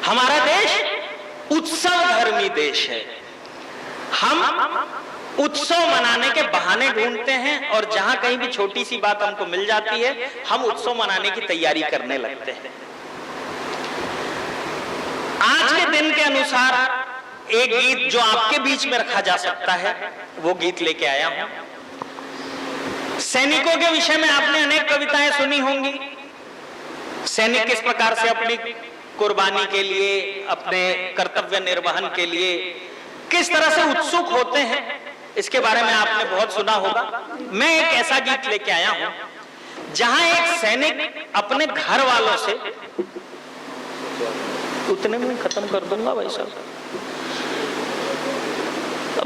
हमारा देश उत्सव धर्मी देश है। हम उत्सव मनाने के बहाने ढूंढते हैं और जहां कहीं भी छोटी सी बात हमको मिल जाती है हम उत्सव मनाने की तैयारी करने लगते हैं। आज के दिन के अनुसार एक गीत जो आपके बीच में रखा जा सकता है वो गीत लेके आया हूं। सैनिकों के विषय में आपने अनेक कविताएं सुनी होंगी। सैनिक किस प्रकार से अपनी कुर्बानी के लिए, अपने कर्तव्य निर्वहन के लिए किस तरह से उत्सुक होते हैं, इसके बारे में आपने बहुत सुना होगा। मैं एक ऐसा गीत लेके आया हूं जहां एक सैनिक अपने घर वालों से, उतने में खत्म कर दूंगा भाई साहब,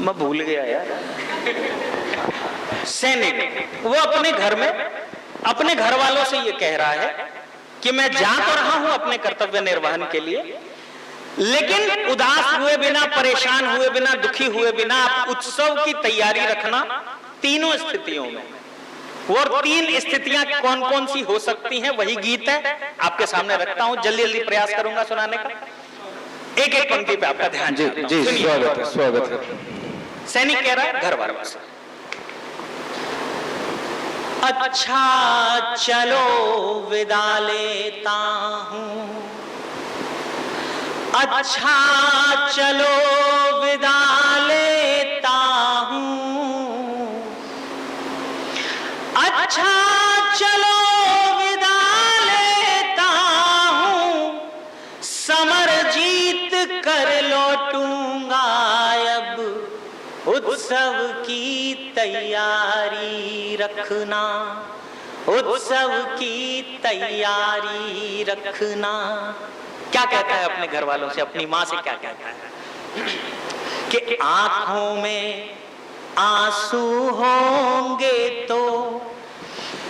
मैं भूल गया यार। सैनिक वो अपने घर में अपने घर वालों से ये कह रहा है कि मैं जा तो रहा हूं अपने कर्तव्य निर्वहन के लिए, लेकिन उदास हुए बिना, परेशान हुए बिना, दुखी हुए बिना आप उत्सव की तैयारी रखना तीनों स्थितियों में। वो 3 स्थितियां कौन कौन सी हो सकती हैं वही गीत है, आपके सामने रखता हूं। जल्दी जल्दी प्रयास करूंगा सुनाने का। एक एक पंक्ति पे आपका ध्यान। जी स्वागत है, स्वागत है। सैनिक कह रहा है घर वालों से, अच्छा चलो विदा लेता हूं, अच्छा चलो विदा लेता हूं, अच्छा चलो विदा लेता हूं, समर जीत कर लौटूंगा अब, उत्सव की तैयारी रखना, उत्सव की तैयारी रखना। क्या कहता है अपने घर वालों से, अपनी मां से क्या कहता है कि आंखों में आंसू होंगे तो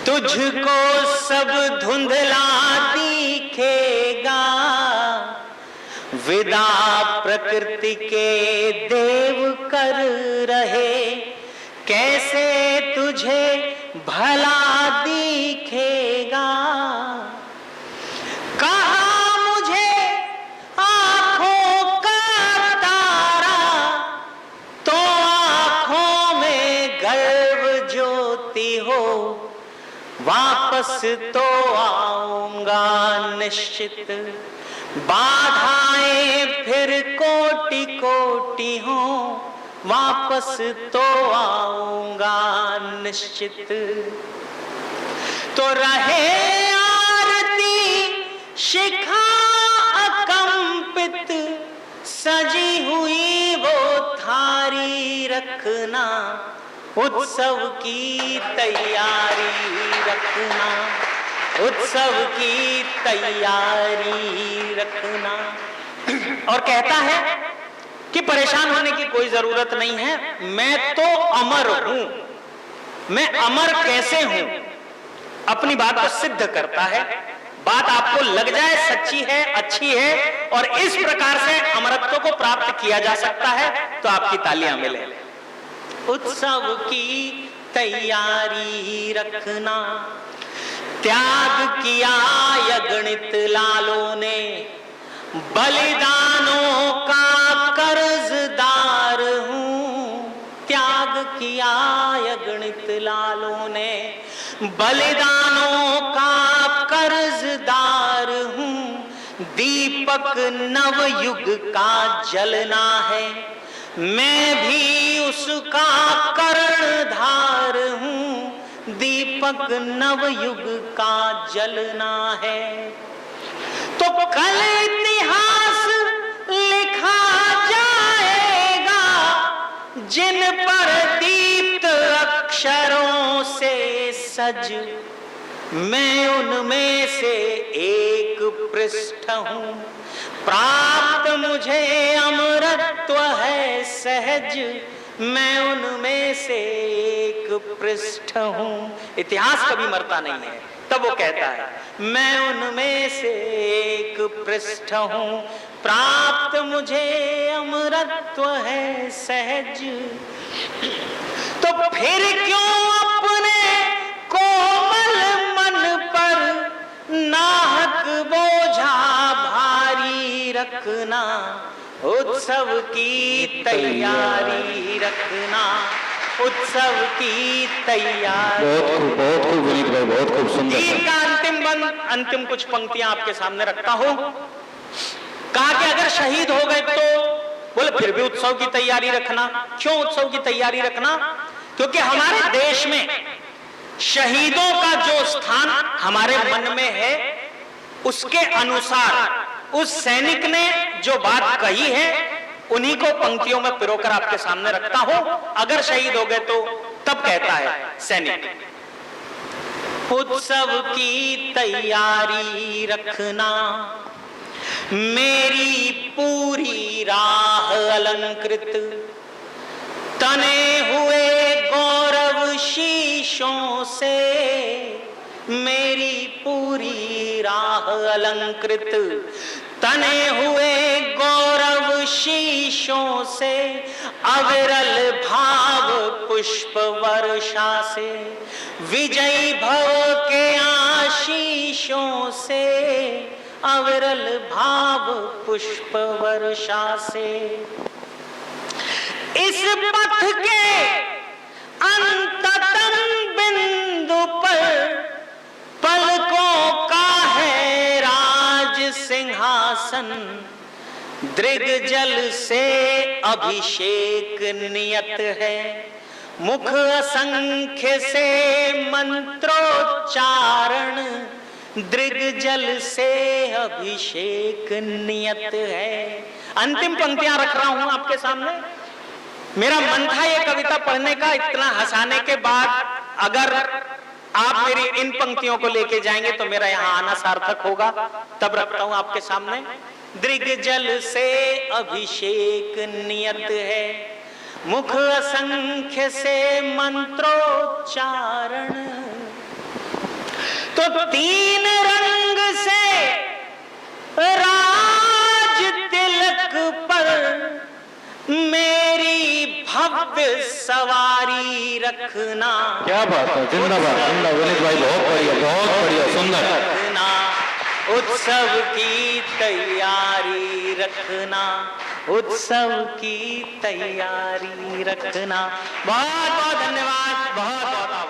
तुझको सब धुंधला दिखेगा, विदा प्रकृति के देव कर रहे कैसे तुझे भला दिखेगा, कहा मुझे आंखों का तारा तो आंखों में गर्व ज्योति हो, वापस तो आऊंगा निश्चित, बाधाएं फिर कोटि कोटि हो, वापस तो आऊंगा निश्चित, तो रहे आरती शिखा अकंपित, सजी हुई वो थारी रखना, उत्सव की तैयारी रखना, उत्सव की तैयारी रखना। और कहता है कि परेशान होने की कोई जरूरत नहीं है, मैं तो अमर हूं। मैं अमर कैसे हूं? अपनी बात को सिद्ध करता है। बात आपको लग जाए सच्ची है, अच्छी है और इस प्रकार से अमरत्व को प्राप्त किया जा सकता है तो आपकी तालियां मिले। उत्सव की तैयारी रखना, त्याग किया अगणित लालों ने, बलिदानों का कर्जदार हूं, त्याग किया अगणित लालों ने, बलिदानों का कर्जदार हूं, दीपक नवयुग का जलना है, मैं भी उसका कर्णधार हूं, दीपक नवयुग का जलना है, तो कल इतिहास लिखा जाएगा, जिन पर दीप्त अक्षरों से सज, मैं उनमें से एक पृष्ठ हूं, प्राप्त मुझे अमरत्व है सहज, मैं उनमें से एक पृष्ठ हूं। इतिहास कभी मरता नहीं है। तब वो कहता है मैं उनमें से एक पृष्ठ हूं, प्राप्त मुझे अमरत्व है सहज, तो फिर क्यों अपने कोमल मन पर नाहक बोझा भारी रखना, उत्सव की तैयारी रखना, उत्सव की तैयारी। बहुत खूब विनीत भाई, बहुत खूब सुंदर। गीत का अंतिम कुछ पंक्तियां आपके सामने रखता हूं। कहा कि अगर शहीद हो गए तो बोले फिर भी उत्सव की तैयारी रखना। क्यों उत्सव की तैयारी रखना? क्योंकि हमारे देश में शहीदों का जो स्थान हमारे मन में है, उसके अनुसार उस सैनिक ने जो बात कही है, उन्हीं को पंक्तियों में पिरोकर आपके सामने रखता हूं। अगर शहीद हो गए तो तब कहता है सैनिक, उत्सव की तैयारी रखना, मेरी पूरी राह अलंकृत, तने हुए गौरव शीशों से, मेरी पूरी राह अलंकृत, तने हुए गौरव शीशों से, अविरल भाव पुष्प वर्षा से, विजयी भव के आशीषों से, अविरल भाव पुष्प वर्षा से। इस पथ के अंततम बिंदु पर पलकों का है राज सिंहासन, दृग्जल से अभिषेक नियत है, मुख असंख्य से मंत्रोच्चारण, दृग्जल से अभिषेक नियत है। अंतिम पंक्तियां रख रहा हूं आपके सामने। मेरा मन था ये कविता पढ़ने का, इतना हंसाने के बाद अगर आप मेरी इन पंक्तियों को लेके जाएंगे तो मेरा यहाँ आना सार्थक होगा। तब रखता हूं आपके सामने। दृग्जल से अभिषेक नियत है, मुख असंख्य से मंत्रोच्चारण, तो तीन रंग से राज तिलक पर मेरी भव्य सवारी रखना। क्या बात है, जिंदाबाद जिंदाबाद विनीत भाई, बहुत बढ़िया सुंदर। रखना, उत्सव की तैयारी रखना, उत्सव की तैयारी रखना। बहुत बहुत धन्यवाद, बहुत बहुत आभार।